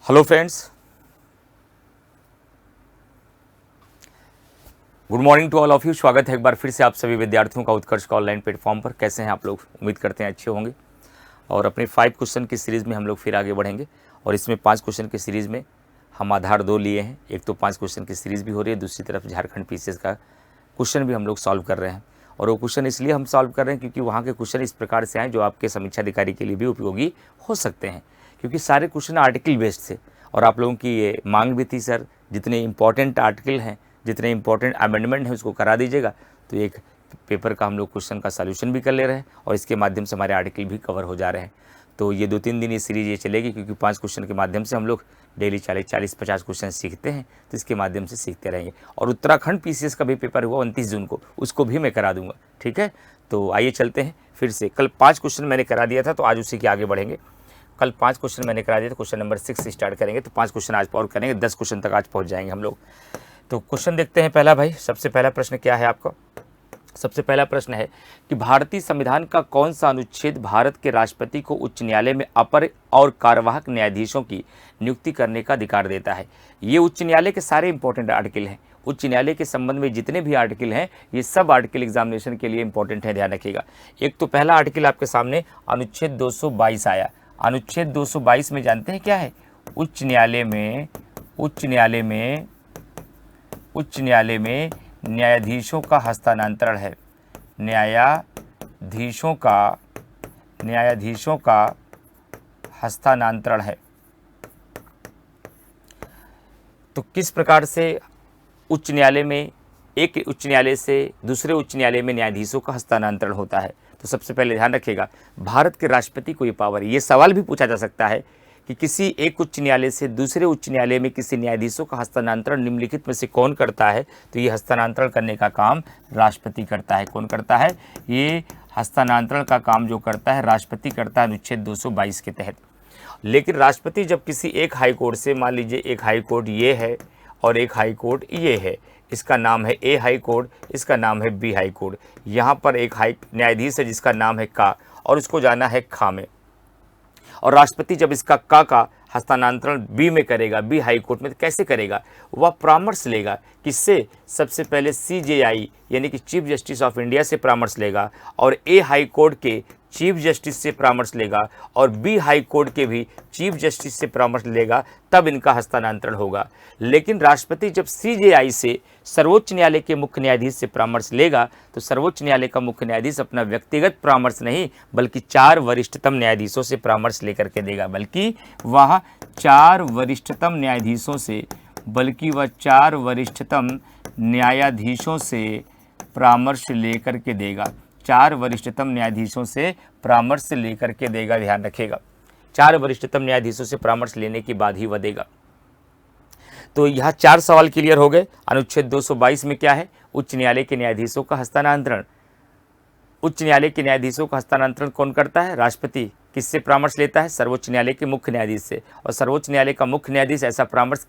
Hello friends, good morning to all of you. स्वागत है एक बार फिर से आप सभी विद्यार्थियों का उत्कर्ष का ऑनलाइन प्लेटफॉर्म पर। कैसे हैं आप लोग? उम्मीद करते हैं अच्छे होंगे। और अपने 5 क्वेश्चन की सीरीज़ में हम लोग फिर आगे बढ़ेंगे और इसमें 5 क्वेश्चन की सीरीज़ में हम आधार 2 लिए हैं। एक तो 5 क्वेश्चन की सीरीज़ भी हो रही है, दूसरी तरफ झारखंड पीसीएस का क्वेश्चन भी हम लोग सॉल्व कर रहे हैं। और वो क्वेश्चन इसलिए हम सॉल्व कर रहे हैं क्योंकि वहाँ के क्वेश्चन इस प्रकार से आए जो आपके समीक्षा अधिकारी के लिए भी उपयोगी हो सकते हैं, क्योंकि सारे क्वेश्चन आर्टिकल बेस्ड थे और आप लोगों की ये मांग भी थी, सर जितने इंपॉर्टेंट आर्टिकल हैं, जितने इंपॉर्टेंट अमेंडमेंट हैं उसको करा दीजिएगा। तो एक पेपर का हम लोग क्वेश्चन का सॉल्यूशन भी कर ले रहे हैं और इसके माध्यम से हमारे आर्टिकल भी कवर हो जा रहे हैं। तो ये 2-3 दिन ये सीरीज ये चलेगी, क्योंकि 5 क्वेश्चन के माध्यम से हम लोग डेली 40-50 क्वेश्चन सीखते हैं, तो इसके माध्यम से सीखते रहेंगे। और उत्तराखंड पीसीएस का भी पेपर हुआ 29 जून को, उसको भी मैं करा दूंगा। ठीक है, तो आइए चलते हैं फिर से। कल 5 क्वेश्चन मैंने करा दिया था, तो आज उसी के आगे बढ़ेंगे। कल 5 क्वेश्चन मैंने करा दिया था, क्वेश्चन नंबर 6 से स्टार्ट करेंगे, तो 5 क्वेश्चन आज और करेंगे, 10 क्वेश्चन तक आज पहुँच जाएंगे हम लोग। तो क्वेश्चन देखते हैं पहला। भाई सबसे पहला प्रश्न क्या है आपका? सबसे पहला प्रश्न है कि भारतीय संविधान का कौन सा अनुच्छेद भारत के राष्ट्रपति को उच्च न्यायालय में अपर और कार्यवाहक न्यायाधीशों की नियुक्ति करने का अधिकार देता है? ये उच्च न्यायालय के सारे इंपॉर्टेंट आर्टिकल हैं। उच्च न्यायालय के संबंध में जितने भी आर्टिकल हैं ये सब आर्टिकल एग्जामिनेशन के लिए इंपॉर्टेंट है, ध्यान रखिएगा। एक तो पहला आर्टिकल आपके सामने अनुच्छेद 222 आया। अनुच्छेद 222 में जानते हैं क्या है? उच्च न्यायालय में न्यायाधीशों का हस्तांतरण है। न्यायाधीशों का हस्तांतरण है। तो किस प्रकार से उच्च न्यायालय में, एक उच्च न्यायालय से दूसरे उच्च न्यायालय में न्यायाधीशों का हस्तांतरण होता है? तो सबसे पहले ध्यान रखिएगा, भारत के राष्ट्रपति को ये पावर है। ये सवाल भी पूछा जा सकता है कि किसी एक उच्च न्यायालय से दूसरे उच्च न्यायालय में किसी न्यायाधीशों का हस्तांतरण निम्नलिखित में से कौन करता है? तो ये हस्तांतरण करने का काम राष्ट्रपति करता है। कौन करता है? ये हस्तांतरण का काम जो करता है राष्ट्रपति करता है, अनुच्छेद 222 के तहत। लेकिन राष्ट्रपति जब किसी एक हाई कोर्ट से, मान लीजिए एक हाई कोर्ट ये है और एक हाई कोर्ट ये है, इसका नाम है ए हाई कोर्ट, इसका नाम है बी हाई कोर्ट। यहाँ पर एक हाई न्यायाधीश है जिसका नाम है का और उसको जाना है खा में, और राष्ट्रपति जब इसका का हस्तांतरण बी में करेगा, बी हाई कोर्ट में, तो कैसे करेगा? वह परामर्श लेगा। किससे? सबसे पहले CJI यानी कि चीफ जस्टिस ऑफ इंडिया से परामर्श लेगा, और ए हाई कोर्ट के चीफ जस्टिस से परामर्श लेगा, और बी हाई कोर्ट के भी चीफ जस्टिस से परामर्श लेगा, तब इनका हस्तांतरण होगा। लेकिन राष्ट्रपति जब CJI से, सर्वोच्च न्यायालय के मुख्य न्यायाधीश से परामर्श लेगा, तो सर्वोच्च न्यायालय का मुख्य न्यायाधीश अपना व्यक्तिगत परामर्श नहीं बल्कि 4 वरिष्ठतम न्यायाधीशों से परामर्श लेकर के देगा। बल्कि वह 4 वरिष्ठतम न्यायाधीशों से परामर्श लेकर के देगा। 4 वरिष्ठतम न्यायाधीशों से परामर्श लेकर के देगा, ध्यान रखिएगा। 4 वरिष्ठतम न्यायाधीशों से परामर्श लेने के बाद ही वह देगा। तो यहाँ 4 सवाल क्लियर हो गए। अनुच्छेद 222 में क्या है? उच्च न्यायालय के न्यायाधीशों का हस्तांतरण। उच्च न्यायालय के न्यायाधीशों का हस्तांतरण कौन करता है? राष्ट्रपति। किससे परामर्श लेता है? सर्वोच्च न्यायालय के मुख्य न्यायाधीश से। और सर्वोच्च न्यायालय का मुख्य न्यायाधीश ऐसा परामर्श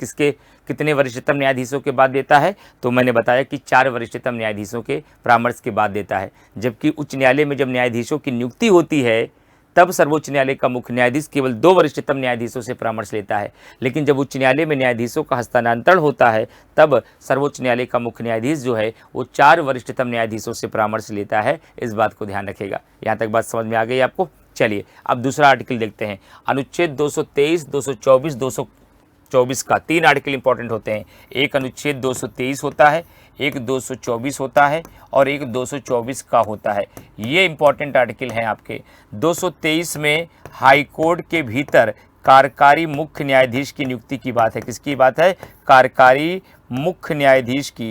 कितने वरिष्ठतम न्यायाधीशों के बाद देता है? तो मैंने बताया कि 4 वरिष्ठतम न्यायाधीशों के परामर्श के बाद देता है। जबकि उच्च न्यायालय में जब न्यायाधीशों की नियुक्ति होती है तब सर्वोच्च न्यायालय का मुख्य न्यायाधीश केवल 2 वरिष्ठतम न्यायाधीशों से परामर्श लेता है। लेकिन जब उच्च न्यायालय में न्यायाधीशों का हस्तांतरण होता है तब सर्वोच्च न्यायालय का मुख्य न्यायाधीश जो है वो 4 वरिष्ठतम न्यायाधीशों से परामर्श लेता है। इस बात को ध्यान रखिएगा। यहाँ तक बात समझ में आ गई आपको? चलिए अब दूसरा आर्टिकल देखते हैं। अनुच्छेद 223, 224, 224 का 3 आर्टिकल इंपॉर्टेंट होते हैं। एक अनुच्छेद 223 होता है, एक 224 होता है और एक 224 का होता है। ये इंपॉर्टेंट आर्टिकल हैं आपके। 223 में हाई कोर्ट के भीतर कार्यकारी मुख्य न्यायाधीश की नियुक्ति की बात है। किसकी बात है? कार्यकारी मुख्य न्यायाधीश की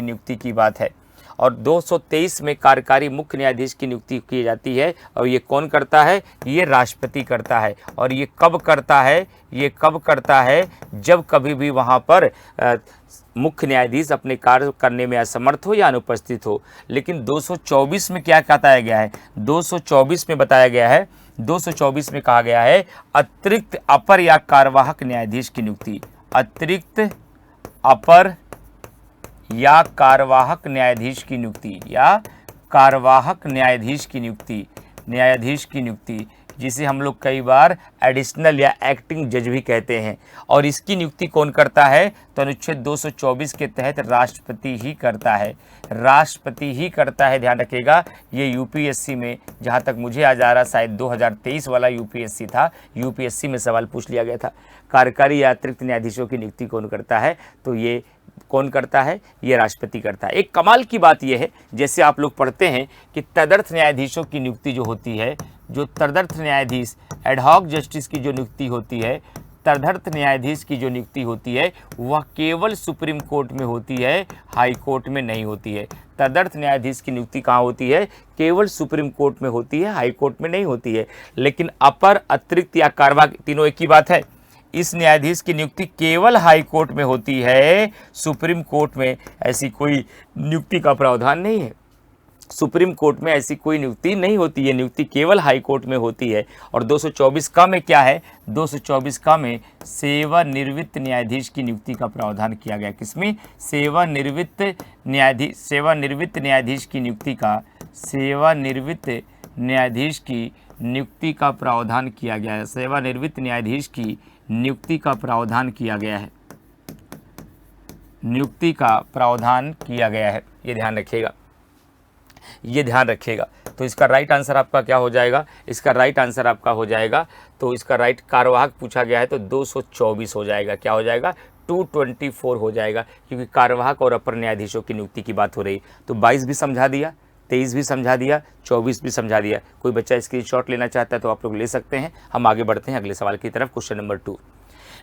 नियुक्ति की बात है। और 223 में कार्यकारी मुख्य न्यायाधीश की नियुक्ति की जाती है और ये कौन करता है? ये राष्ट्रपति करता है। और ये कब करता है? ये कब करता है? जब कभी भी वहाँ पर मुख्य न्यायाधीश अपने कार्य करने में असमर्थ हो या अनुपस्थित हो। लेकिन 224 में क्या बताया गया है? 224 में बताया गया है, 224 में कहा गया है अतिरिक्त अपर या कार्यवाहक न्यायाधीश की नियुक्ति। अतिरिक्त अपर या कार्यवाहक न्यायाधीश की नियुक्ति, या कार्यवाहक न्यायाधीश की नियुक्ति न्यायाधीश की नियुक्ति, जिसे हम लोग कई बार एडिशनल या एक्टिंग जज भी कहते हैं, और इसकी नियुक्ति कौन करता है? तो अनुच्छेद 224 के तहत राष्ट्रपति ही करता है, राष्ट्रपति ही करता है, ध्यान रखिएगा। ये यूपीएससी में जहाँ तक मुझे याद आ रहा, शायद 2023 वाला यूपीएससी था, यूपीएससी में सवाल पूछ लिया गया था, कार्यकारी या अतिरिक्त न्यायाधीशों की नियुक्ति कौन करता है? तो ये कौन करता है? ये राष्ट्रपति करता है। एक कमाल की बात यह है, जैसे आप लोग पढ़ते हैं कि तदर्थ न्यायाधीशों की नियुक्ति जो होती है, जो तदर्थ न्यायाधीश एडहॉक जस्टिस की जो नियुक्ति होती है, तदर्थ न्यायाधीश की जो नियुक्ति होती है वह केवल सुप्रीम कोर्ट में होती है, हाई कोर्ट में नहीं होती है। तदर्थ न्यायाधीश की नियुक्ति कहाँ होती है? केवल सुप्रीम कोर्ट में होती है, हाई कोर्ट में नहीं होती है। लेकिन अपर, अतिरिक्त या कार्यवाहक तीनों एक ही बात है। इस न्यायाधीश की नियुक्ति केवल हाई कोर्ट में होती है, सुप्रीम कोर्ट में ऐसी कोई नियुक्ति का प्रावधान नहीं है। सुप्रीम कोर्ट में ऐसी कोई नियुक्ति नहीं होती है, नियुक्ति केवल हाई कोर्ट में होती है। और 224 का में क्या है? 224 का में सेवानिवृत्त न्यायाधीश की नियुक्ति का प्रावधान किया गया। किसमें? सेवानिवृत्त न्यायाधीश की नियुक्ति का, सेवानिवृत्त न्यायाधीश की नियुक्ति का प्रावधान किया गया है। सेवानिवृत्त न्यायाधीश की नियुक्ति का प्रावधान किया गया है, नियुक्ति का प्रावधान किया गया है, ये ध्यान रखिएगा, ये ध्यान रखिएगा। तो इसका राइट आंसर आपका क्या हो जाएगा? इसका राइट आंसर आपका हो जाएगा, तो इसका राइट कार्यवाहक पूछा गया है तो 224 हो जाएगा। क्या हो जाएगा? 224 हो जाएगा, क्योंकि कार्यवाहक और अपर न्यायाधीशों की नियुक्ति की बात हो रही। तो 22 भी समझा दिया, 23 भी समझा दिया, 24 भी समझा दिया। कोई बच्चा स्क्रीनशॉट लेना चाहता है तो आप लोग ले सकते हैं। हम आगे बढ़ते हैं अगले सवाल की तरफ। क्वेश्चन नंबर 2,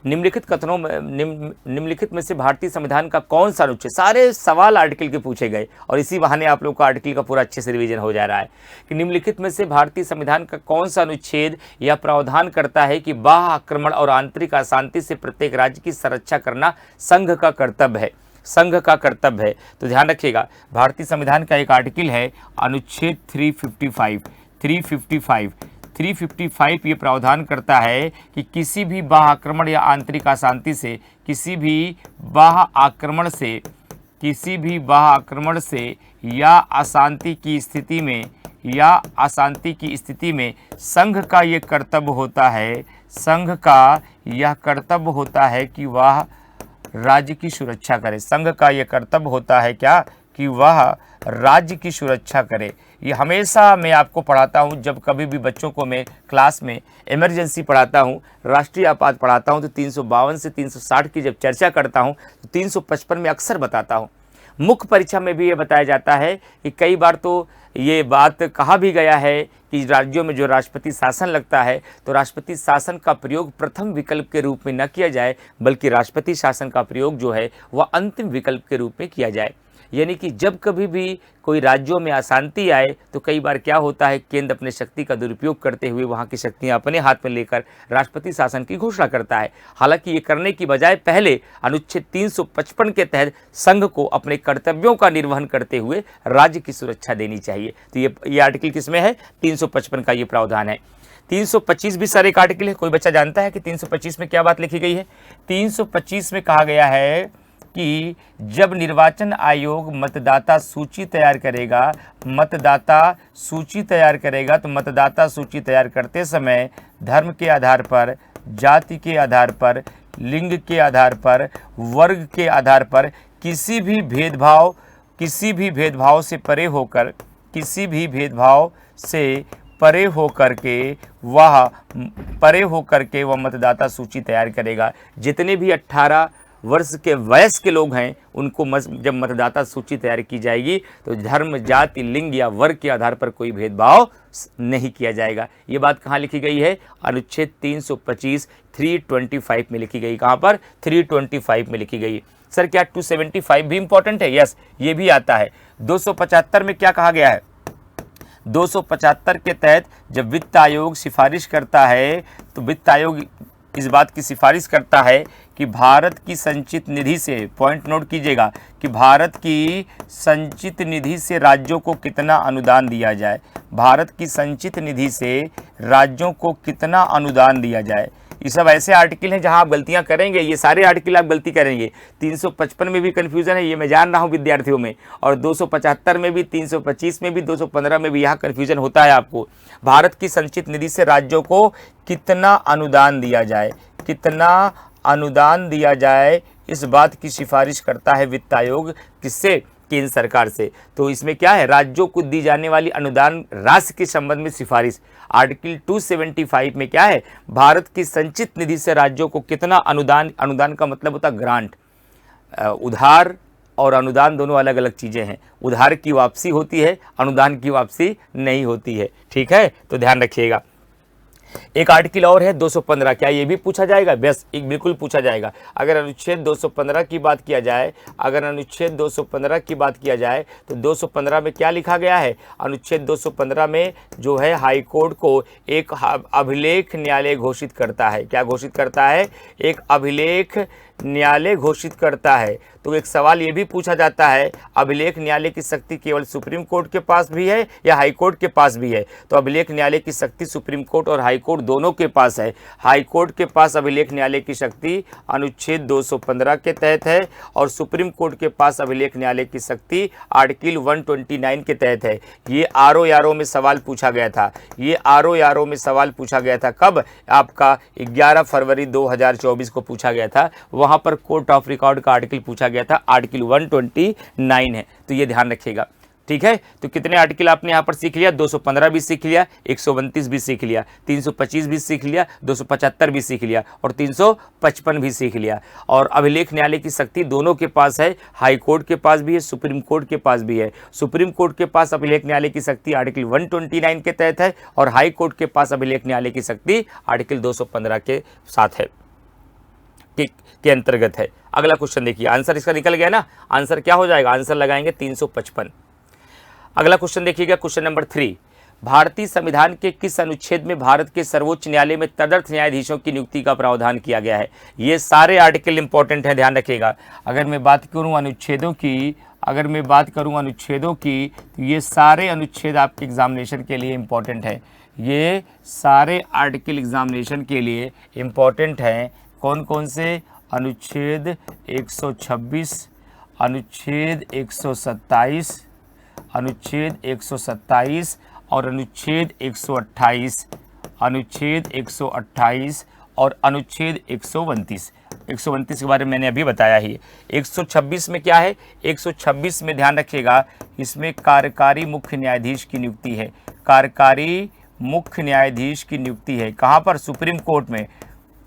निम्नलिखित कथनों में निम्नलिखित में से भारतीय संविधान का कौन सा अनुच्छेद, सारे सवाल आर्टिकल के पूछे गए और इसी बहाने आप लोग का आर्टिकल का पूरा अच्छे से रिवीजन हो जा रहा है कि निम्नलिखित में से भारतीय संविधान का कौन सा अनुच्छेद या प्रावधान करता है कि बाह्य आक्रमण और आंतरिक अशांति से प्रत्येक राज्य की सुरक्षा करना संघ का कर्तव्य है, संघ का कर्तव्य है। तो ध्यान रखिएगा, भारतीय संविधान का एक आर्टिकल है अनुच्छेद 355 ये प्रावधान करता है कि किसी भी बाह्य आक्रमण या आंतरिक अशांति से, किसी भी बाह्य आक्रमण से या अशांति की स्थिति में संघ का ये कर्तव्य होता है, संघ का यह कर्तव्य होता है कि वह राज्य की सुरक्षा करे। संघ का यह कर्तव्य होता है क्या? कि वह राज्य की सुरक्षा करे। ये हमेशा मैं आपको पढ़ाता हूँ, जब कभी भी बच्चों को मैं क्लास में इमरजेंसी पढ़ाता हूँ, राष्ट्रीय आपात पढ़ाता हूँ, तो 352 से 360 की जब चर्चा करता हूँ तो 355 में अक्सर बताता हूँ। मुख्य परीक्षा में भी ये बताया जाता है कि कई बार तो ये बात कहा भी गया है कि राज्यों में जो राष्ट्रपति शासन लगता है तो राष्ट्रपति शासन का प्रयोग प्रथम विकल्प के रूप में न किया जाए, बल्कि राष्ट्रपति शासन का प्रयोग जो है वह अंतिम विकल्प के रूप में किया जाए। यानी कि जब कभी भी कोई राज्यों में अशांति आए तो कई बार क्या होता है, केंद्र अपने शक्ति का दुरुपयोग करते हुए वहाँ की शक्तियाँ अपने हाथ में लेकर राष्ट्रपति शासन की घोषणा करता है। हालांकि ये करने की बजाय पहले अनुच्छेद 355 के तहत संघ को अपने कर्तव्यों का निर्वहन करते हुए राज्य की सुरक्षा देनी चाहिए। तो ये आर्टिकल किसमें है? 355 का ये प्रावधान है। 325 भी सर एक आर्टिकल है। कोई बच्चा जानता है कि 325 में क्या बात लिखी गई है? 325 में कहा गया है कि जब निर्वाचन आयोग मतदाता सूची तैयार करेगा, तो मतदाता सूची तैयार करते समय धर्म के आधार पर, जाति के आधार पर, लिंग के आधार पर, वर्ग के आधार पर किसी भी भेदभाव से परे होकर के वह मतदाता सूची तैयार करेगा। जितने भी 18 वर्ष के वयस्क के लोग हैं उनको जब मतदाता सूची तैयार की जाएगी तो धर्म, जाति, लिंग या वर्ग के आधार पर कोई भेदभाव नहीं किया जाएगा। ये बात कहाँ लिखी गई है? अनुच्छेद 325 325 में लिखी गई। कहाँ पर? 325 में लिखी गई। सर क्या 275 भी इंपॉर्टेंट है? यस, ये भी आता है। 275 में क्या कहा गया है? 275 के तहत जब वित्त आयोग सिफारिश करता है तो वित्त आयोग इस बात की सिफारिश करता है कि भारत की संचित निधि से, पॉइंट नोट कीजिएगा, कि भारत की संचित निधि से राज्यों को कितना अनुदान दिया जाए, भारत की संचित निधि से राज्यों को कितना अनुदान दिया जाए। ये सब ऐसे आर्टिकल हैं जहां आप गलतियां करेंगे, ये सारे आर्टिकल आप गलती करेंगे। 355 में भी कन्फ्यूजन है, ये मैं जान रहा हूं विद्यार्थियों में, और 275 में भी, 325 में भी, 215 में भी यहाँ कन्फ्यूजन होता है आपको। भारत की संचित निधि से राज्यों को कितना अनुदान दिया जाए, कितना अनुदान दिया जाए, इस बात की सिफारिश करता है वित्त आयोग, किससे? केंद्र सरकार से। तो इसमें क्या है, राज्यों को दी जाने वाली अनुदान राशि के संबंध में सिफारिश। आर्टिकल 275 में क्या है, भारत की संचित निधि से राज्यों को कितना अनुदान, अनुदान का मतलब होता है ग्रांट। उधार और अनुदान दोनों अलग अलग चीज़ें हैं। उधार की वापसी होती है, अनुदान की वापसी नहीं होती है, ठीक है, तो ध्यान रखिएगा। एक आर्टिकल और है 215, क्या ये भी पूछा जाएगा? बस एक बिल्कुल पूछा जाएगा। अगर अनुच्छेद 215 की बात किया जाए, अगर अनुच्छेद 215 की बात किया जाए तो 215 में क्या लिखा गया है? अनुच्छेद 215 में जो है हाई कोर्ट को एक अभिलेख न्यायालय घोषित करता है। क्या घोषित करता है? एक अभिलेख न्यायालय घोषित करता है। तो एक सवाल ये भी पूछा जाता है, अभिलेख न्यायालय की शक्ति केवल सुप्रीम कोर्ट के पास भी है या हाई कोर्ट के पास भी है? तो अभिलेख न्यायालय की शक्ति सुप्रीम कोर्ट और हाई कोर्ट दोनों के पास है। हाई कोर्ट के पास अभिलेख न्यायालय की शक्ति अनुच्छेद 215 के तहत है, और सुप्रीम कोर्ट के पास अभिलेख न्यायालय की शक्ति आर्टिकल 129 के तहत है। ये आरओ में सवाल पूछा गया था, ये आरओ में सवाल पूछा गया था। कब? आपका 11 फरवरी 2024 को पूछा गया था। वहां पर कोर्ट ऑफ रिकॉर्ड का आर्टिकल पूछा गया था, आर्टिकल 129 है, तो ये ध्यान रखिएगा, ठीक है। तो कितने आर्टिकल आपने यहाँ पर सीख लिया? 215 भी सीख लिया, 129 भी सीख लिया, 325 भी सीख लिया, 275 भी सीख लिया, और 355 भी सीख लिया। और अभिलेख न्यायालय की शक्ति दोनों के पास है, हाई कोर्ट के पास भी है, सुप्रीम कोर्ट के पास भी है। सुप्रीम कोर्ट के पास अभिलेख न्यायालय की शक्ति आर्टिकल 129 के तहत है, और हाई कोर्ट के पास अभिलेख न्यायालय की शक्ति आर्टिकल 215 के साथ है, के अंतर्गत है। अगला क्वेश्चन देखिए, आंसर इसका निकल गया ना, आंसर क्या हो जाएगा? आंसर लगाएंगे 355। अगला क्वेश्चन देखिएगा, क्वेश्चन नंबर 3, भारतीय संविधान के किस अनुच्छेद में भारत के सर्वोच्च न्यायालय में तदर्थ न्यायाधीशों की नियुक्ति का प्रावधान किया गया है? ये सारे आर्टिकल इंपॉर्टेंट हैं, ध्यान रखिएगा। अगर मैं बात करूं अनुच्छेदों की, तो ये सारे अनुच्छेद आपके एग्जामिनेशन के लिए इंपॉर्टेंट है। ये सारे आर्टिकल एग्जामिनेशन के लिए इंपॉर्टेंट हैं। कौन कौन से? अनुच्छेद 126, अनुच्छेद 127, अनुच्छेद 127 और अनुच्छेद 128, अनुच्छेद 128 और अनुच्छेद 129। 129 के बारे में मैंने अभी बताया ही। 126 में क्या है? 126 में ध्यान रखिएगा, इसमें कार्यकारी मुख्य न्यायाधीश की नियुक्ति है। कार्यकारी मुख्य न्यायाधीश की नियुक्ति है। कहाँ पर? सुप्रीम कोर्ट में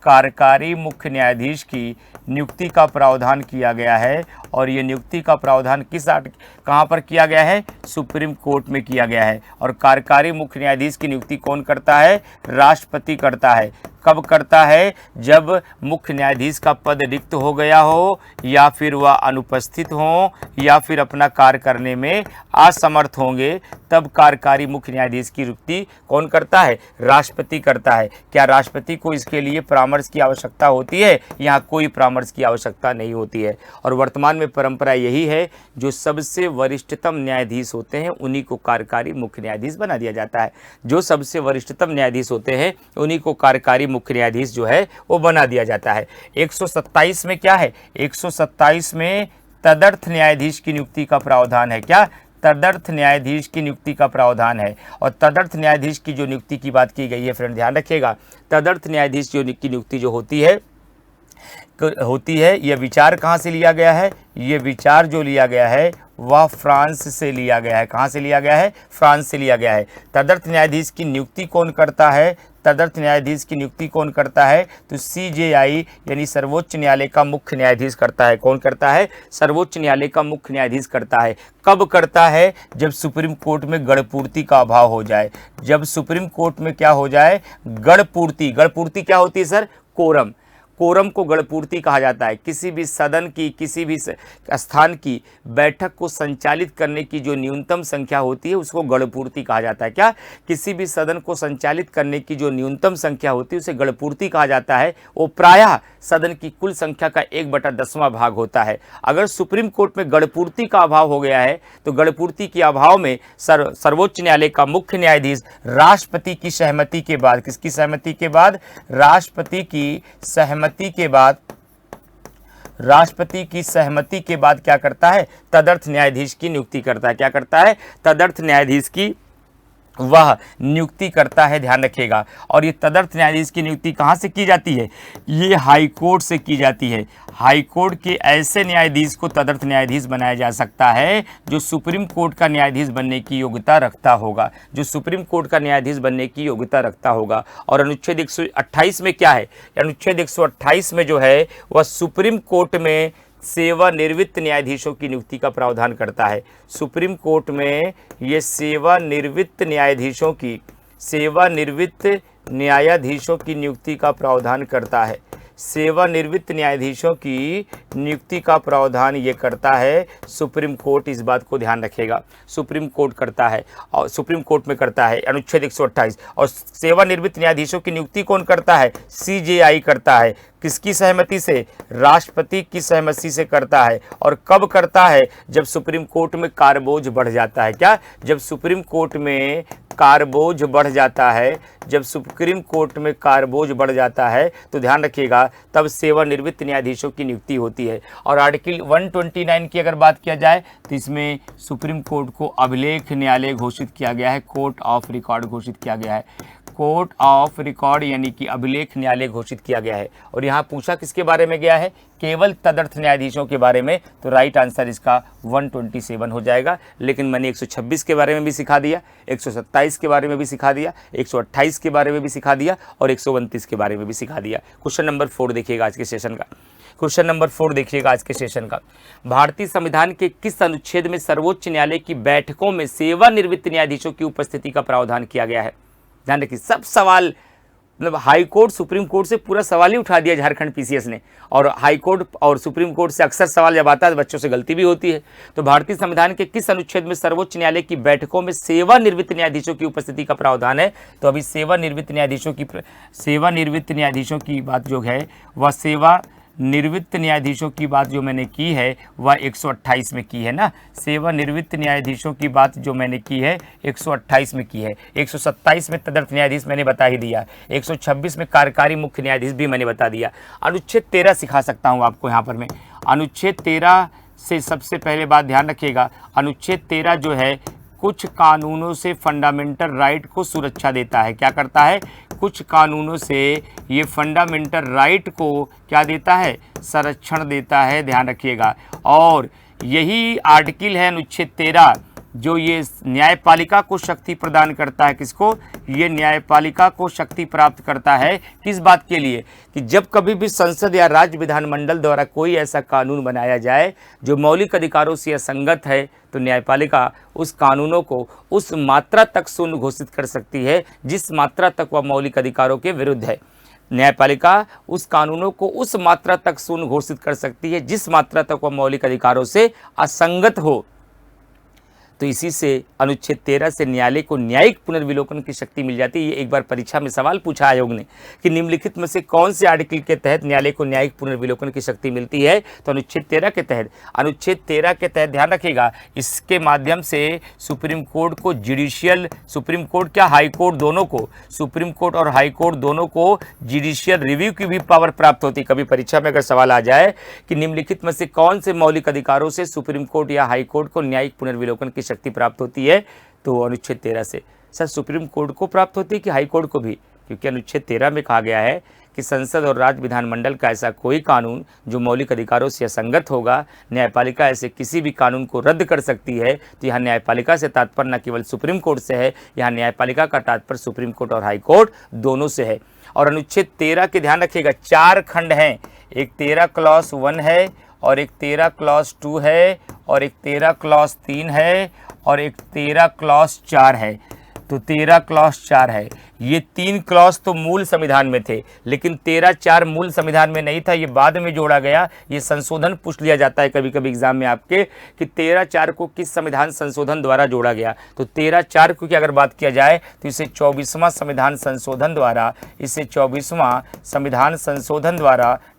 कार्यकारी मुख्य न्यायाधीश की नियुक्ति का प्रावधान किया गया है। और ये नियुक्ति का प्रावधान कहाँ पर किया गया है? सुप्रीम कोर्ट में किया गया है। और कार्यकारी मुख्य न्यायाधीश की नियुक्ति कौन करता है? राष्ट्रपति करता है। कब करता है? जब मुख्य न्यायाधीश का पद रिक्त हो गया हो, या फिर वह अनुपस्थित हो, या फिर अपना कार्य करने में असमर्थ होंगे, तब कार्यकारी मुख्य न्यायाधीश की नियुक्ति कौन करता है? राष्ट्रपति करता है। क्या राष्ट्रपति को इसके लिए परामर्श की आवश्यकता होती है? यहाँ कोई परामर्श की आवश्यकता नहीं होती है। और वर्तमान में परंपरा यही है, जो सबसे वरिष्ठतम न्यायाधीश होते हैं उन्हीं को कार्यकारी मुख्य न्यायाधीश बना दिया जाता है। जो सबसे वरिष्ठतम न्यायाधीश होते हैं उन्हीं को कार्यकारी मुख्य न्यायाधीश जो है वो बना दिया जाता है। 127 में क्या है? 127 में तदर्थ न्यायाधीश की नियुक्ति का प्रावधान है। क्या? तदर्थ न्यायाधीश की नियुक्ति का प्रावधान है। और तदर्थ न्यायाधीश की जो नियुक्ति की बात की गई है, फ्रेंड ध्यान रखिएगा, तदर्थ न्यायाधीश की नियुक्ति जो होती है, यह विचार कहाँ से लिया गया है? ये विचार जो लिया गया है वह फ्रांस से लिया गया है। कहाँ से लिया गया है? फ्रांस से लिया गया है। तदर्थ न्यायाधीश की नियुक्ति कौन करता है? तदर्थ न्यायाधीश की नियुक्ति कौन करता है? तो CJI यानी सर्वोच्च न्यायालय का मुख्य न्यायाधीश करता है। कौन करता है? सर्वोच्च न्यायालय का मुख्य न्यायाधीश करता है। कब करता है? जब सुप्रीम कोर्ट में गणपूर्ति का अभाव हो जाए। जब सुप्रीम कोर्ट में क्या हो जाए? गणपूर्ति। गणपूर्ति क्या होती है सर? कोरम। कोरम को गणपूर्ति कहा जाता है। किसी भी सदन की, किसी भी स्थान की बैठक को संचालित करने की जो न्यूनतम संख्या होती है उसको गणपूर्ति कहा जाता है। क्या? किसी भी सदन को संचालित करने की जो न्यूनतम संख्या होती है उसे गणपूर्ति कहा जाता है। वो प्रायः सदन की कुल संख्या का 1/10वां भाग होता है। अगर सुप्रीम कोर्ट में गणपूर्ति का अभाव हो गया है तो गणपूर्ति के अभाव में सर्वोच्च न्यायालय का मुख्य न्यायाधीश राष्ट्रपति की सहमति के बाद, किसकी सहमति के बाद? राष्ट्रपति की सहमति के बाद, राष्ट्रपति की सहमति के बाद क्या करता है? तदर्थ न्यायाधीश की नियुक्ति करता है। क्या करता है? तदर्थ न्यायाधीश की वह नियुक्ति करता है, ध्यान रखिएगा। और ये तदर्थ न्यायाधीश की नियुक्ति कहाँ से की जाती है? ये हाई कोर्ट से की जाती है। हाई कोर्ट के ऐसे न्यायाधीश को तदर्थ न्यायाधीश बनाया जा सकता है जो सुप्रीम कोर्ट का न्यायाधीश बनने की योग्यता रखता होगा, जो सुप्रीम कोर्ट का न्यायाधीश बनने की योग्यता रखता होगा। और अनुच्छेद 128 में क्या है? अनुच्छेद 128 में जो है वह सुप्रीम कोर्ट में सेवानिवृत्त न्यायाधीशों की नियुक्ति का प्रावधान करता है। सुप्रीम कोर्ट में ये सेवानिवृत्त न्यायाधीशों की नियुक्ति का प्रावधान करता है। सेवानिवृत्त न्यायाधीशों की नियुक्ति का प्रावधान ये करता है सुप्रीम कोर्ट। इस बात को ध्यान रखिएगा, सुप्रीम कोर्ट करता है और सुप्रीम कोर्ट में करता है अनुच्छेद 128। और सेवानिवृत्त न्यायाधीशों की नियुक्ति कौन करता है? CJI करता है। किसकी सहमति से? राष्ट्रपति की सहमति से करता है। और कब करता है? जब सुप्रीम कोर्ट में कारबोझ बढ़ जाता है। क्या? जब सुप्रीम कोर्ट में कारबोझ बढ़ जाता है, जब सुप्रीम कोर्ट में कारबोझ बढ़ जाता है तो ध्यान रखिएगा तब सेवानिवृत्त न्यायाधीशों की नियुक्ति होती है। और आर्टिकल 129 की अगर बात किया जाए तो इसमें सुप्रीम कोर्ट को अभिलेख न्यायालय घोषित किया गया है, कोर्ट ऑफ रिकॉर्ड घोषित किया गया है, कोर्ट ऑफ रिकॉर्ड यानी कि अभिलेख न्यायालय घोषित किया गया है। और यहाँ पूछा किसके बारे में गया है? केवल तदर्थ न्यायाधीशों के बारे में। तो राइट आंसर इसका 127 हो जाएगा। लेकिन मैंने 126 के बारे में भी सिखा दिया, 127 के बारे में भी सिखा दिया, 128 के बारे में भी सिखा दिया और 129 के बारे में भी सिखा दिया। क्वेश्चन नंबर 4 देखिएगा आज के सेशन का। क्वेश्चन नंबर 4 देखिएगा आज के सेशन का। भारतीय संविधान के किस अनुच्छेद में सर्वोच्च न्यायालय की बैठकों में सेवानिवृत्त न्यायाधीशों की उपस्थिति का प्रावधान किया गया है? ध्यान रखिए, सब सवाल मतलब हाई कोर्ट सुप्रीम कोर्ट से पूरा सवाल ही उठा दिया झारखंड PCS ने। और हाई कोर्ट और सुप्रीम कोर्ट से अक्सर सवाल जब आता है बच्चों से गलती भी होती है। तो भारतीय संविधान के किस अनुच्छेद में सर्वोच्च न्यायालय की बैठकों में सेवानिवृत्त न्यायाधीशों की उपस्थिति का प्रावधान है? तो अभी सेवानिवृत्त न्यायाधीशों की बात जो है वह सेवानिवृत्त न्यायाधीशों की बात जो मैंने की है वह 128 में की है ना। सेवानिवृत्त न्यायाधीशों की बात जो मैंने की है 128 में की है। 127 में तदर्थ न्यायाधीश मैंने बता ही दिया, 126 में कार्यकारी मुख्य न्यायाधीश भी मैंने बता दिया। अनुच्छेद 13 सिखा सकता हूँ आपको यहाँ पर मैं। अनुच्छेद 13 से सबसे पहले बात ध्यान रखिएगा, अनुच्छेद 13 जो है कुछ कानूनों से फंडामेंटल राइट को सुरक्षा देता है। क्या करता है? कुछ कानूनों से ये फंडामेंटल राइट को क्या देता है? संरक्षण देता है, ध्यान रखिएगा। और यही आर्टिकल है अनुच्छेद 13 जो ये न्यायपालिका को शक्ति प्रदान करता है। किसको? ये न्यायपालिका को शक्ति प्राप्त करता है। किस बात के लिए? कि जब कभी भी संसद या राज्य विधानमंडल द्वारा कोई ऐसा कानून बनाया जाए जो मौलिक अधिकारों से असंगत है तो न्यायपालिका उस कानूनों को उस मात्रा तक शून्य घोषित कर सकती है जिस मात्रा तक वह मौलिक अधिकारों के विरुद्ध है। न्यायपालिका उस कानूनों को उस मात्रा तक शून्य घोषित कर सकती है जिस मात्रा तक वह मौलिक अधिकारों से असंगत हो। तो इसी से अनुच्छेद 13 से न्यायालय को न्यायिक पुनर्विलोकन की शक्ति मिल जाती है। ये एक बार परीक्षा में सवाल पूछा आयोग ने कि निम्नलिखित में से कौन से आर्टिकल के तहत न्यायालय को न्यायिक पुनर्विलोकन की शक्ति मिलती है? तो अनुच्छेद 13 के तहत। अनुच्छेद 13 के तहत ध्यान रखिएगा, इसके माध्यम से सुप्रीम कोर्ट को जुडिशियल, सुप्रीम कोर्ट क्या हाई कोर्ट दोनों को, सुप्रीम कोर्ट और हाई कोर्ट दोनों को जुडिशियल रिव्यू की भी पावर प्राप्त होती है। कभी परीक्षा में अगर सवाल आ जाए कि निम्नलिखित में से कौन से मौलिक अधिकारों से सुप्रीम कोर्ट या हाई कोर्ट को न्यायिक पुनर्विलोकन की शक्ति प्राप्त होती है, तो अनुच्छेद 13 से। सर सुप्रीम कोर्ट को प्राप्त होती है कि हाई कोर्ट को भी? क्योंकि अनुच्छेद 13 में कहा गया है कि संसद और राज्य विधानमंडल का ऐसा कोई कानून जो मौलिक अधिकारों से असंगत होगा, न्यायपालिका ऐसे किसी भी कानून को रद्द कर सकती है। तो यहाँ न्यायपालिका से तात्पर्य न केवल सुप्रीम कोर्ट से है, यहाँ न्यायपालिका का तात्पर्य सुप्रीम कोर्ट और हाई कोर्ट दोनों से है। और अनुच्छेद 13 के ध्यान रखिएगा 4 खंड हैं, एक 13 क्लॉज 1 है और एक 13 क्लॉज 2 है और एक 13 क्लॉज 3 है और एक 13 क्लॉज 4 है। तो 13 क्लॉज 4 है। ये 3 क्लॉज तो मूल संविधान में थे, लेकिन 13(4) मूल संविधान में नहीं था, ये बाद में जोड़ा गया। ये संशोधन पूछ लिया जाता है कभी कभी एग्जाम में आपके कि 13(4) को किस संविधान संशोधन द्वारा जोड़ा गया। तो 13(4) को की अगर बात किया जाए तो इसे 24वां संविधान संशोधन द्वारा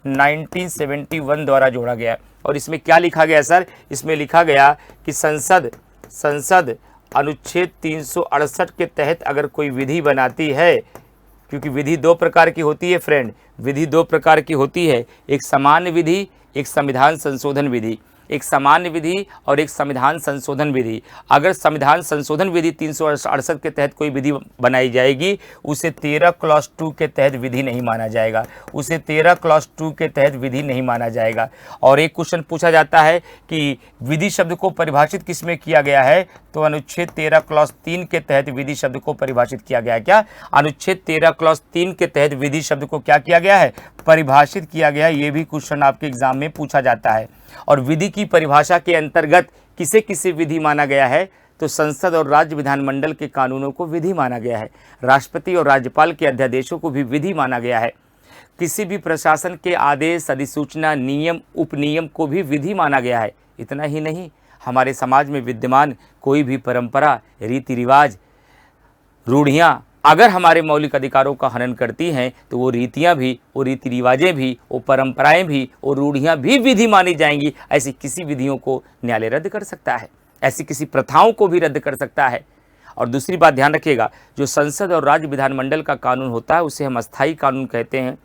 1971 द्वारा जोड़ा गया। और इसमें क्या लिखा गया सर? इसमें लिखा गया कि संसद अनुच्छेद 368 के तहत अगर कोई विधि बनाती है, क्योंकि विधि 2 प्रकार की होती है फ्रेंड, विधि 2 प्रकार की होती है, एक सामान्य विधि, एक संविधान संशोधन विधि। एक सामान्य विधि और एक संविधान संशोधन विधि। अगर संविधान संशोधन विधि 368 के तहत कोई विधि बनाई जाएगी, उसे 13 क्लॉज 2 के तहत विधि नहीं माना जाएगा, उसे 13 क्लॉज 2 के तहत विधि नहीं माना जाएगा। और एक क्वेश्चन पूछा जाता है कि विधि शब्द को परिभाषित किस में किया गया है, तो अनुच्छेद 13 क्लॉज 3 के तहत विधि शब्द को परिभाषित किया गया है। क्या? अनुच्छेद 13 क्लॉज 3 के तहत विधि शब्द को क्या किया गया है? परिभाषित किया गया। ये भी क्वेश्चन आपके एग्जाम में पूछा जाता है। और विधि की परिभाषा के अंतर्गत किसे किसे विधि माना गया है, तो संसद और राज्य विधानमंडल के कानूनों को विधि माना गया है। राष्ट्रपति और राज्यपाल के अध्यादेशों को भी विधि माना गया है। किसी भी प्रशासन के आदेश, अधिसूचना, नियम, उपनियम को भी विधि माना गया है। इतना ही नहीं, हमारे समाज में विद्यमान कोई भी परंपरा, रीति रिवाज, रूढ़ियाँ अगर हमारे मौलिक अधिकारों का हनन करती हैं, तो वो रीतियाँ भी, वो रीति रिवाजें भी, वो परंपराएं भी, वो रूढ़ियाँ भी विधि मानी जाएंगी। ऐसी किसी विधियों को न्यायालय रद्द कर सकता है, ऐसी किसी प्रथाओं को भी रद्द कर सकता है। और दूसरी बात ध्यान रखिएगा, जो संसद और राज्य विधानमंडल का कानून होता है उसे हम अस्थायी कानून कहते हैं,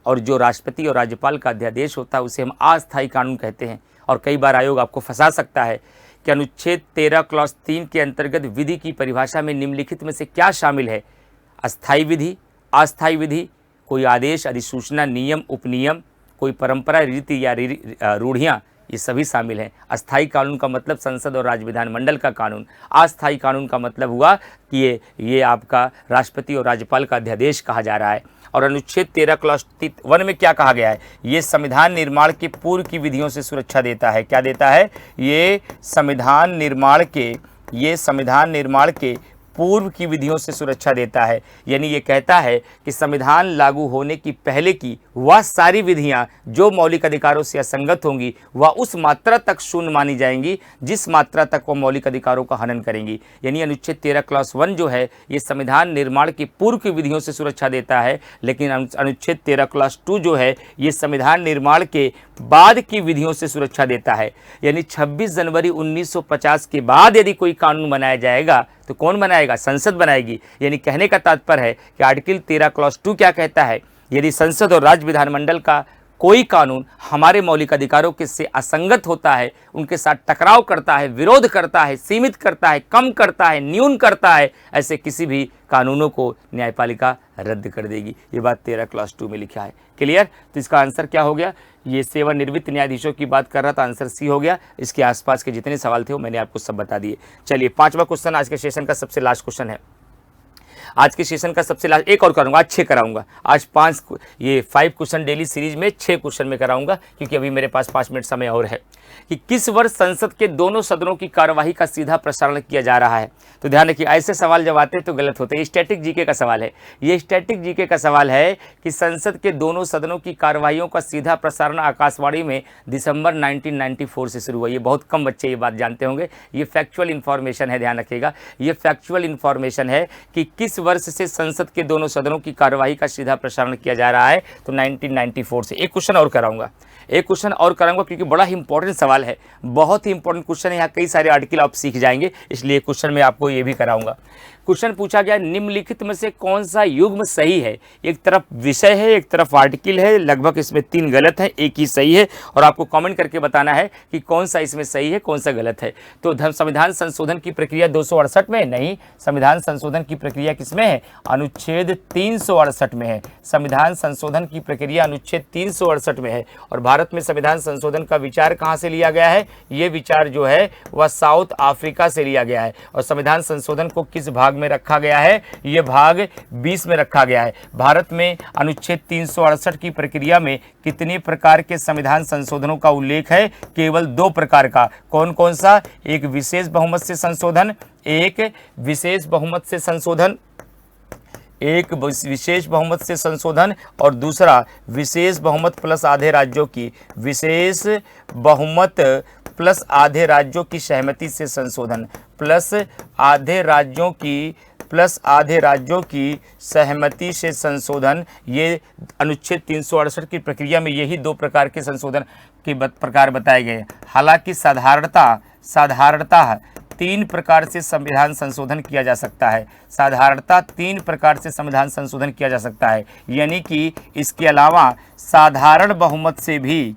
और जो राष्ट्रपति और राज्यपाल का अध्यादेश होता है उसे हम अस्थायी कानून कहते हैं। और कई बार आयोग आपको फंसा सकता है कि अनुच्छेद 13 क्लॉज 3 के अंतर्गत विधि की परिभाषा में निम्नलिखित में से क्या शामिल है? अस्थायी विधि, अस्थायी विधि, कोई आदेश, अधिसूचना, नियम, उपनियम, कोई परंपरा, रीति या रूढ़ियाँ, ये सभी शामिल हैं। अस्थायी कानून का मतलब संसद और राज्य विधानमंडल का कानून। अस्थायी कानून का मतलब हुआ कि ये आपका राष्ट्रपति और राज्यपाल का अध्यादेश कहा जा रहा है। और अनुच्छेद 13 क्लॉज 1 में क्या कहा गया है? ये संविधान निर्माण के पूर्व की विधियों से सुरक्षा देता है। क्या देता है? ये संविधान निर्माण के पूर्व की विधियों से सुरक्षा देता है। यानी ये कहता है कि संविधान लागू होने की पहले की वह सारी विधियां जो मौलिक अधिकारों से असंगत होंगी, वह उस मात्रा तक शून्य मानी जाएंगी जिस मात्रा तक वह मौलिक अधिकारों का हनन करेंगी। यानी अनुच्छेद 13 क्लॉज 1 जो है ये संविधान निर्माण की पूर्व की विधियों से सुरक्षा देता है, लेकिन अनुच्छेद 13 क्लॉज 2 जो है ये संविधान निर्माण के बाद की विधियों से सुरक्षा देता है। यानी 26 जनवरी 1950 के बाद यदि कोई कानून बनाया जाएगा तो कौन बनाएगा? संसद बनाएगी। यानी कहने का तात्पर्य है कि आर्टिकल 13 क्लॉज 2 क्या कहता है? यदि संसद और राज्य विधानमंडल का कोई कानून हमारे मौलिक अधिकारों के से असंगत होता है, उनके साथ टकराव करता है, विरोध करता है, सीमित करता है, कम करता है, न्यून करता है, ऐसे किसी भी कानूनों को न्यायपालिका रद्द कर देगी। ये बात 13 क्लॉज 2 में लिखा है। क्लियर? तो इसका आंसर क्या हो गया? ये सेवानिवृत्त न्यायाधीशों की बात कर रहा था, आंसर सी हो गया। इसके आसपास के जितने सवाल थे वो मैंने आपको सब बता दिए। चलिए 5वां क्वेश्चन आज के सेशन का सबसे लास्ट क्वेश्चन है। आज के सेशन का सबसे लास्ट, एक और करूंगा, आज 6 कराऊंगा। आज 5 क्वेश्चन डेली सीरीज में 6 क्वेश्चन में कराऊंगा, क्योंकि अभी मेरे पास 5 मिनट समय और है। कि किस वर्ष संसद के दोनों सदनों की कार्यवाही का सीधा प्रसारण किया जा रहा है? तो ध्यान रखिए, ऐसे सवाल जब आते हैं तो गलत होते हैं। स्टैटिक जीके का सवाल है, ये स्टैटिक जीके का सवाल है कि संसद के दोनों सदनों की कार्यवाहियों का सीधा प्रसारण आकाशवाणी में दिसंबर 1994 से शुरू हुआ। ये बहुत कम बच्चे ये बात जानते होंगे। ये फैक्चुअल इन्फॉर्मेशन है, ध्यान रखिएगा। ये फैक्चुअल इन्फॉर्मेशन है कि किस वर्ष से संसद के दोनों सदनों की कार्यवाही का सीधा प्रसारण किया जा रहा है, तो 1994 से। एक क्वेश्चन और कराऊंगा, क्योंकि बड़ा ही इंपॉर्टेंट सवाल है, बहुत ही इंपॉर्टेंट क्वेश्चन है। यहाँ कई सारे आर्टिकल आप सीख जाएंगे, इसलिए क्वेश्चन में आपको ये भी कराऊंगा। क्वेश्चन पूछा गया, निम्नलिखित में से कौन सा युग्म सही है? एक तरफ विषय है, एक तरफ आर्टिकल है, लगभग इसमें 3 गलत है, एक ही सही है, और आपको कमेंट करके बताना है कि कौन सा इसमें सही है, कौन सा गलत है। तो संविधान संशोधन की प्रक्रिया 268 में नहीं, संविधान संशोधन की प्रक्रिया किसमें है? अनुच्छेद 368 में है। संविधान संशोधन की प्रक्रिया अनुच्छेद 368 में है। और भारत में संविधान संशोधन का विचार कहाँ से लिया गया है? ये विचार जो है वह साउथ अफ्रीका से लिया गया है। और संविधान संशोधन को किस भाग भाग में रखा गया है? ये भाग 20 में रखा गया है। भारत में अनुच्छेद 368 की प्रक्रिया में कितने प्रकार के संविधान संशोधनों का उल्लेख है? केवल 2 प्रकार का। कौन कौन सा? एक विशेष बहुमत से संशोधन, एक विशेष बहुमत से संशोधन, एक विशेष बहुमत से संशोधन और दूसरा विशेष बहुमत प्लस आधे राज्यों की, विशेष बहुमत प्लस आधे राज्यों की सहमति से संशोधन, प्लस आधे राज्यों की सहमति से संशोधन। ये अनुच्छेद 368 की प्रक्रिया में यही 2 प्रकार के संशोधन के प्रकार बताए गए। हालांकि साधारणतः 3 प्रकार से संविधान संशोधन किया जा सकता है। साधारणतः 3 प्रकार से संविधान संशोधन किया जा सकता है, यानी कि इसके अलावा साधारण बहुमत से भी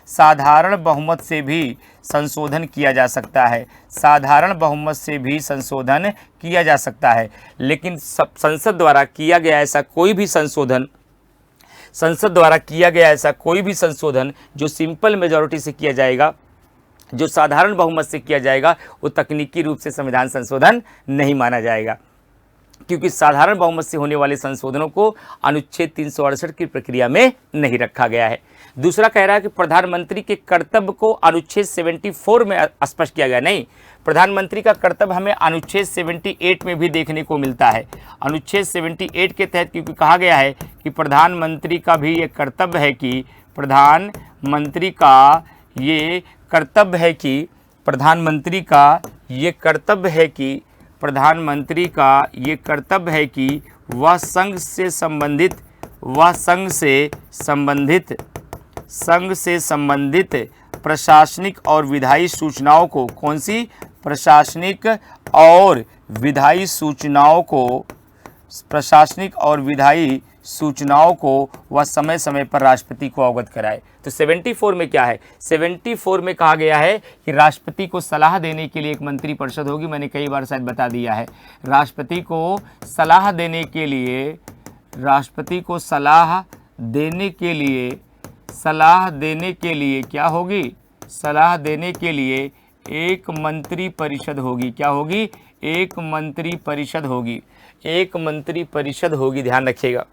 साधारण बहुमत से भी संशोधन किया जा सकता है। साधारण बहुमत से भी संशोधन किया जा सकता है, लेकिन संसद द्वारा किया गया ऐसा कोई भी संशोधन जो सिंपल मेजॉरिटी से किया जाएगा, जो साधारण बहुमत से किया जाएगा, वो तकनीकी रूप से संविधान संशोधन नहीं माना जाएगा, क्योंकि साधारण बहुमत से होने वाले संशोधनों को अनुच्छेद 368 की प्रक्रिया में नहीं रखा गया है। दूसरा कह रहा है कि प्रधानमंत्री के कर्तव्य को अनुच्छेद 74 में स्पष्ट किया गया। नहीं, प्रधानमंत्री का कर्तव्य हमें अनुच्छेद 78 में भी देखने को मिलता है। अनुच्छेद 78 के तहत क्योंकि कहा गया है कि प्रधानमंत्री का भी ये कर्तव्य है कि प्रधानमंत्री का ये कर्तव्य है कि वह संघ से संबंधित प्रशासनिक और विधायी सूचनाओं को, कौन सी? प्रशासनिक और विधायी सूचनाओं को वह समय समय पर राष्ट्रपति को अवगत कराए। तो 74 में क्या है? 74 में कहा गया है कि राष्ट्रपति को सलाह देने के लिए एक मंत्री परिषद होगी। मैंने कई बार शायद बता दिया है। राष्ट्रपति को सलाह देने के लिए क्या होगी? सलाह देने के लिए एक मंत्री परिषद होगी। क्या होगी? एक मंत्री परिषद होगी, ध्यान रखिएगा।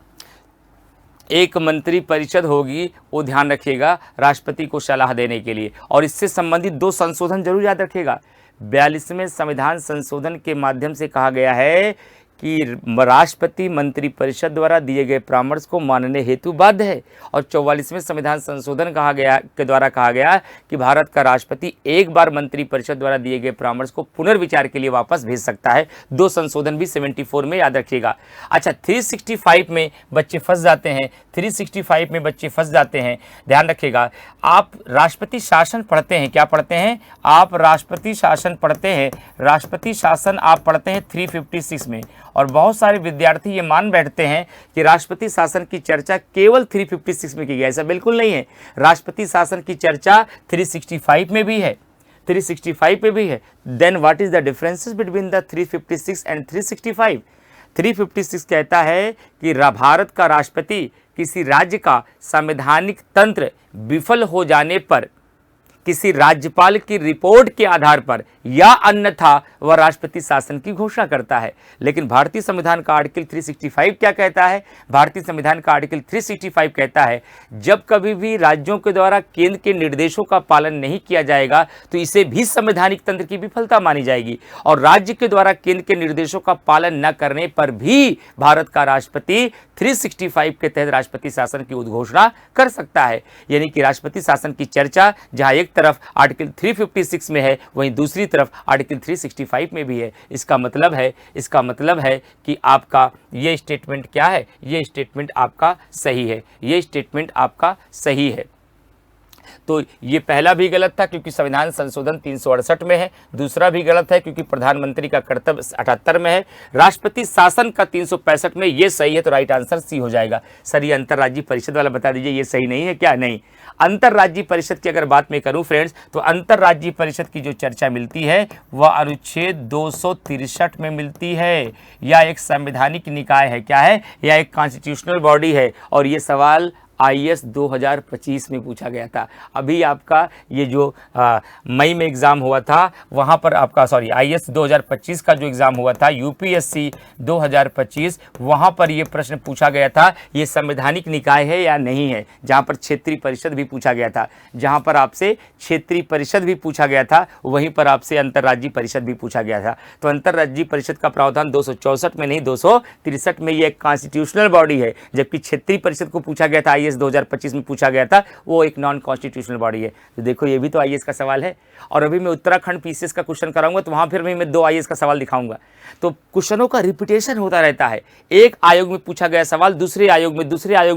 एक मंत्री परिषद होगी, वो ध्यान रखिएगा, राष्ट्रपति को सलाह देने के लिए। और इससे संबंधित 2 संशोधन जरूर याद रखिएगा। 42वें संविधान संशोधन के माध्यम से कहा गया है कि राष्ट्रपति मंत्रिपरिषद द्वारा दिए गए परामर्श को मानने हेतु बाध्य है। और 44वें संविधान संशोधन के द्वारा कहा गया कि भारत का राष्ट्रपति एक बार मंत्रिपरिषद द्वारा दिए गए परामर्श को पुनर्विचार के लिए वापस भेज सकता है। 2 संशोधन भी 74 में याद रखिएगा। अच्छा, 365 में बच्चे फंस जाते हैं। 365 में बच्चे फंस जाते हैं, ध्यान रखिएगा। आप राष्ट्रपति शासन पढ़ते हैं। क्या पढ़ते हैं? आप राष्ट्रपति शासन पढ़ते हैं। राष्ट्रपति शासन आप पढ़ते हैं 356 में। और बहुत सारे विद्यार्थी ये मान बैठते हैं कि राष्ट्रपति शासन की चर्चा केवल 356 में की गई। ऐसा बिल्कुल नहीं है। राष्ट्रपति शासन की चर्चा 365 में भी है, 365 में भी है। Then what is the differences between the 356 and 365? 356 कहता है कि भारत का राष्ट्रपति किसी राज्य का संवैधानिक तंत्र विफल हो जाने पर किसी राज्यपाल की रिपोर्ट के आधार पर या अन्यथा वह राष्ट्रपति शासन की घोषणा करता है। लेकिन भारतीय संविधान का आर्टिकल 365 क्या कहता है? भारतीय संविधान का आर्टिकल 365 कहता है जब कभी भी राज्यों के द्वारा केंद्र के निर्देशों का पालन नहीं किया जाएगा तो इसे भी संवैधानिक तंत्र की विफलता मानी जाएगी। और राज्य के द्वारा केंद्र के निर्देशों का पालन न करने पर भी भारत का राष्ट्रपति 365 के तहत राष्ट्रपति शासन की उद्घोषणा कर सकता है। यानी कि राष्ट्रपति शासन की चर्चा जहां एक तरफ आर्टिकल 356 में है, वहीं दूसरी तरफ आर्टिकल 365 में भी है। इसका मतलब है कि आपका ये स्टेटमेंट क्या है? ये स्टेटमेंट आपका सही है। ये स्टेटमेंट आपका सही है। तो ये पहला भी गलत था क्योंकि संविधान संशोधन 368 में है। दूसरा भी गलत है क्योंकि प्रधानमंत्री का कर्तव्य 78 में है। राष्ट्रपति शासन का 365 में। ये सही है, तो राइट आंसर सी हो जाएगा। सर ये अंतर्राज्यीय परिषद वाला बता दीजिए, ये सही नहीं है क्या? नहीं। अंतर्राज्यीय परिषद की अगर बात मैं करूं फ्रेंड्स, तो अंतर्राज्यीय परिषद की जो चर्चा मिलती है वह अनुच्छेद 263 में मिलती है। या एक संवैधानिक निकाय है। क्या है? या एक कॉन्स्टिट्यूशनल बॉडी है। और ये सवाल IAS 2025 में पूछा गया था। अभी आपका ये जो मई में एग्ज़ाम हुआ था वहाँ पर आपका IAS 2025 का जो एग्ज़ाम हुआ था UPSC 2025, वहाँ पर ये प्रश्न पूछा गया था ये संवैधानिक निकाय है या नहीं है, जहाँ पर क्षेत्रीय परिषद भी पूछा गया था। जहाँ पर आपसे क्षेत्रीय परिषद भी पूछा गया था वहीं पर आपसे अंतर्राज्यीय परिषद भी पूछा गया था। तो अंतर्राज्यीय परिषद का प्रावधान 264 में नहीं 263 में ये एक कॉन्स्टिट्यूशनल बॉडी है, जबकि क्षेत्रीय परिषद को पूछा गया था IAS 2025 में पूछा गया था वो एक नॉन कॉन्स्टिट्यूशनल बॉडी है। तो देखो ये भी तो IAS का सवाल है। और अभी मैं उत्तराखंड PCS का क्वेश्चन कराऊंगा तो वहाँ फिर भी मैं 2 IAS का सवाल दिखाऊंगा। तो क्वेश्चनों का रिपीटेशन होता रहता है, एक आयोग में पूछा गया सवाल दूसरे आयोग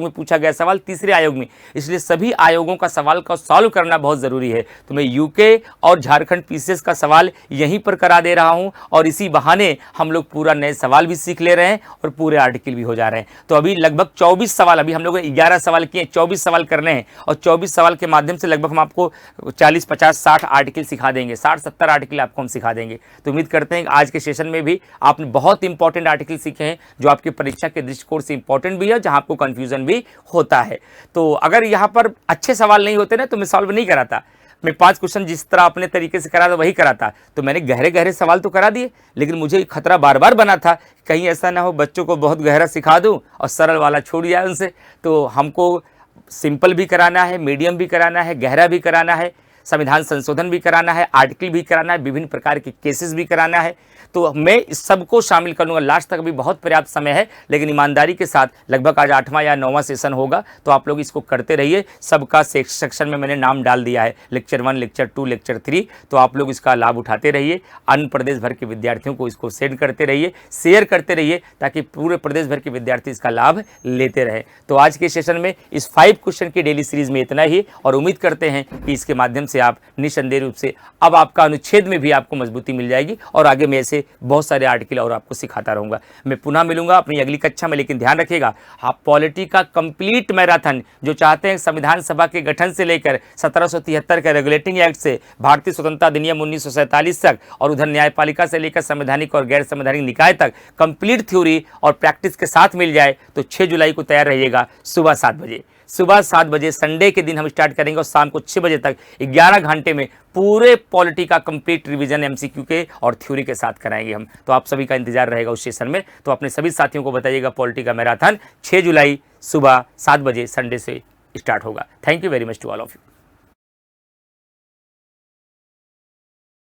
में पूछा गया सवाल तीसरे आयोग में, इसलिए सभी आयोगों का सवाल का सॉल्व करना बहुत ज़रूरी है। तो मैं UK और झारखंड PCS का सवाल यहीं पर करा दे रहा हूं और इसी बहाने हम लोग पूरा नए सवाल भी सीख ले रहे हैं और पूरे आर्टिकल भी हो जा रहे हैं। तो अभी लगभग 24 सवाल, अभी हम लोगों ने 11 सवाल किए, 24 सवाल करने हैं और 24 सवाल के माध्यम से लगभग हम आपको 40, 50, 60 आर्टिकल सिखा देंगे, 60-70 आर्टिकल आपको हम सिखा देंगे। तो उम्मीद करते हैं कि आज के सेशन में भी आपने बहुत इंपॉर्टेंट आर्टिकल सीखे हैं जो आपकी परीक्षा के दृष्टिकोण से इंपॉर्टेंट भी है, जहां आपको कंफ्यूजन भी होता है। तो अगर यहाँ पर अच्छे सवाल नहीं होते ना तो मैं सॉल्व नहीं कराता, मैं 5 क्वेश्चन जिस तरह अपने तरीके से करा था वही कराता। तो मैंने गहरे गहरे सवाल तो करा दिए, लेकिन मुझे खतरा बार बार बना था कहीं ऐसा ना हो बच्चों को बहुत गहरा सिखा दूं और सरल वाला छोड़ जाए उनसे। तो हमको सिंपल भी कराना है, मीडियम भी कराना है, गहरा भी कराना है, संविधान संशोधन भी कराना है, आर्टिकल भी कराना है, विभिन्न प्रकार के केसेस भी कराना है। तो मैं इस सबको शामिल करूंगा। लास्ट तक अभी बहुत पर्याप्त समय है, लेकिन ईमानदारी के साथ लगभग आज 8वां या 9वां सेशन होगा, तो आप लोग इसको करते रहिए। सबका सेक्शन में मैंने नाम डाल दिया है, लेक्चर 1, लेक्चर 2, लेक्चर 3, तो आप लोग इसका लाभ उठाते रहिए। अन्य प्रदेश भर के विद्यार्थियों को इसको सेंड करते रहिए, शेयर करते रहिए, ताकि पूरे प्रदेश भर के विद्यार्थी इसका लाभ लेते रहें। तो आज के सेशन में इस 5 क्वेश्चन की डेली सीरीज में इतना ही, और उम्मीद करते हैं कि इसके माध्यम से आप निसंदेह रूप से अब आपका अनुच्छेद में भी आपको मजबूती मिल जाएगी और आगे मैं ऐसे बहुत सारे आर्टिकल और आपको सिखाता रहूंगा। मैं पुनः मिलूंगा अपनी अगली कक्षा में, लेकिन ध्यान रखिएगा आप पॉलिटी का कंप्लीट मैराथन जो चाहते हैं संविधान सभा के गठन से लेकर 1773 के रेगुलेटिंग एक्ट से भारतीय स्वतंत्रता अधिनियम 1947 तक और उधर न्यायपालिका से लेकर संवैधानिक और गैर संवैधानिक निकाय तक कंप्लीट थ्योरी और प्रैक्टिस के साथ मिल जाए तो 6 जुलाई को तैयार रहिएगा। सुबह 7 बजे संडे के दिन हम स्टार्ट करेंगे और शाम को 6 बजे तक 11 घंटे में पूरे पॉलिटी का कंप्लीट रिवीजन MCQ के और थ्योरी के साथ कराएंगे हम। तो आप सभी का इंतजार रहेगा उस सेशन में। तो अपने सभी साथियों को बताइएगा पॉलिटी का मैराथन 6 जुलाई सुबह 7 बजे संडे से स्टार्ट होगा। Thank you very much to all of you.